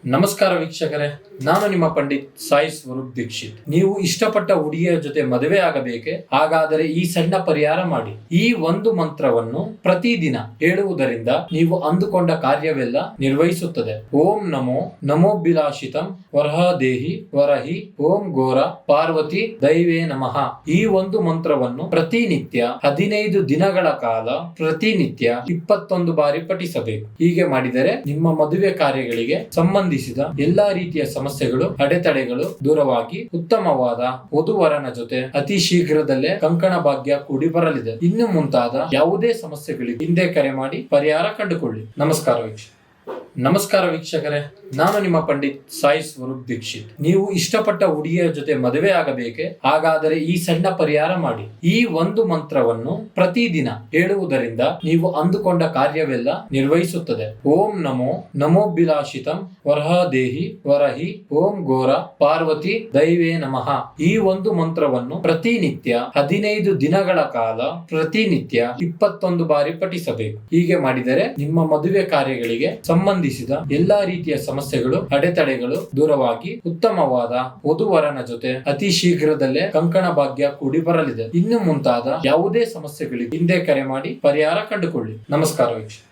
ನಮಸ್ಕಾರ ವೀಕ್ಷಕರೇ, ನಾನು ನಿಮ್ಮ ಪಂಡಿತ್ ಸಾಯಿ ಸ್ವರೂಪ್ ದೀಕ್ಷಿತ್. ನೀವು ಇಷ್ಟಪಟ್ಟ ಹುಡುಗಿಯ ಜೊತೆ ಮದುವೆ ಆಗಬೇಕೆ? ಹಾಗಾದರೆ ಈ ಸಣ್ಣ ಪರಿಹಾರ ಮಾಡಿ. ಈ ಒಂದು ಮಂತ್ರವನ್ನು ಪ್ರತಿದಿನ ಹೇಳುವುದರಿಂದ ನೀವು ಅಂದುಕೊಂಡ ಕಾರ್ಯವೆಲ್ಲ ನಿರ್ವಹಿಸುತ್ತದೆ. ಓಂ ನಮೋ ನಮೋಭಿಲಾಷಿತಂ ವರಹದೇಹಿ ವರಹಿ ಓಂ ಘೋರ ಪಾರ್ವತಿ ದೈವೇ ನಮಃ. ಈ ಒಂದು ಮಂತ್ರವನ್ನು ಪ್ರತಿನಿತ್ಯ 15 ದಿನಗಳ ಕಾಲ ಪ್ರತಿನಿತ್ಯ 21 ಬಾರಿ ಪಠಿಸಬೇಕು. ಹೀಗೆ ಮಾಡಿದರೆ ನಿಮ್ಮ ಮದುವೆ ಕಾರ್ಯಗಳಿಗೆ ಸಂಬಂಧಿಸಿದ ಎಲ್ಲಾ ರೀತಿಯ ಸಮಸ್ಯೆಗಳು, ಅಡೆತಡೆಗಳು ದೂರವಾಗಿ ಉತ್ತಮವಾದ ವಧುವರನ ಜೊತೆ ಅತಿ ಶೀಘ್ರದಲ್ಲೇ ಕಂಕಣ ಭಾಗ್ಯ ಕೂಡಿ ಬರಲಿದೆ. ಇನ್ನು ಮುಂತಾದ ಯಾವುದೇ ಸಮಸ್ಯೆಗಳಿಗೆ ಹಿಂದೆ ಕರೆ ಮಾಡಿ ಪರಿಹಾರ ಕಂಡುಕೊಳ್ಳಿ. ನಮಸ್ಕಾರ ವೀಕ್ಷಕರೇ, ನಾನು ನಿಮ್ಮ ಪಂಡಿತ್ ಸಾಯಿ ಸ್ವರೂಪ್ ದೀಕ್ಷಿತ್. ನೀವು ಇಷ್ಟಪಟ್ಟ ಹುಡುಗಿಯ ಜೊತೆ ಮದುವೆ ಆಗಬೇಕೆ? ಹಾಗಾದರೆ ಈ ಸಣ್ಣ ಪರಿಹಾರ ಮಾಡಿ. ಈ ಒಂದು ಮಂತ್ರವನ್ನು ಪ್ರತಿದಿನ ಹೇಳುವುದರಿಂದ ನೀವು ಅಂದುಕೊಂಡ ಕಾರ್ಯವೆಲ್ಲ ನಿರ್ವಹಿಸುತ್ತದೆ. ಓಂ ನಮೋ ನಮೋಭಿಲಾಷಿತಂ ವರಹದೇಹಿ ವರಹಿ ಓಂ ಘೋರ ಪಾರ್ವತಿ ದೈವೇ ನಮಃ. ಈ ಒಂದು ಮಂತ್ರವನ್ನು ಪ್ರತಿನಿತ್ಯ 15 ದಿನಗಳ ಕಾಲ ಪ್ರತಿನಿತ್ಯ 21 ಬಾರಿ ಪಠಿಸಬೇಕು. ಹೀಗೆ ಮಾಡಿದರೆ ನಿಮ್ಮ ಮದುವೆ ಕಾರ್ಯಗಳಿಗೆ ಸಂಬಂಧಿಸಿದ ಎಲ್ಲಾ ರೀತಿಯ ಸಮಸ್ಯೆಗಳು, ಅಡೆತಡೆಗಳು ದೂರವಾಗಿ ಉತ್ತಮವಾದ ವಧುವರನ ಜೊತೆ ಅತಿ ಶೀಘ್ರದಲ್ಲೇ ಕಂಕಣ ಭಾಗ್ಯ ಕೂಡಿ ಬರಲಿದೆ. ಇನ್ನು ಮುಂತಾದ ಯಾವುದೇ ಸಮಸ್ಯೆಗಳಿಗೆ ಹಿಂದೆ ಕರೆ ಮಾಡಿ ಪರಿಹಾರ ಕಂಡುಕೊಳ್ಳಿ. ನಮಸ್ಕಾರ ವೀಕ್ಷಕ.